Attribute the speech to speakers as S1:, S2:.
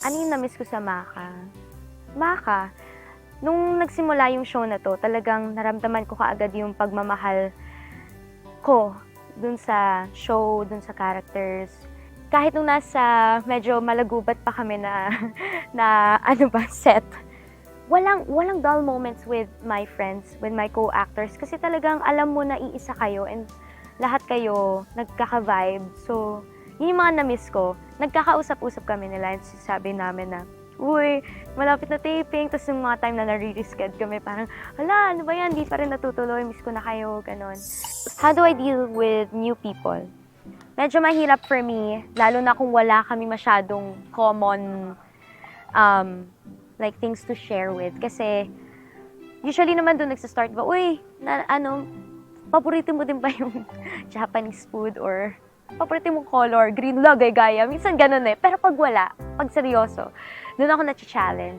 S1: Ano yung na-miss ko sa Maka? Maka, nung nagsimula yung show na 'to, talagang naramdaman ko kaagad yung pagmamahal ko dun sa show, dun sa characters. Kahit nung nasa medyo malagubat pa kami na na ano ba, set, walang dull moments with my friends, with my co-actors kasi talagang alam mo na iisa kayo and lahat kayo nagkaka-vibe. So, yun yung mga na-miss ko. Nagkakausap-usap kami nila and sabi namin na, "Uy, malapit na taping." Tapos yung mga time na nare-reschedule kami, parang, "Hala, ano ba yan? Di pa rin natutuloy. Miss ko na kayo." Ganon. How do I deal with new people? Medyo mahirap for me, lalo na kung wala kami masyadong common like things to share with. Kasi usually naman doon nagsa-start ba, "Uy, paborito mo din ba yung Japanese food?" Or paborito mong color, green, lagay gaya. Minsan ganun eh. Pero pag wala, pag seryoso, doon ako na-challenge.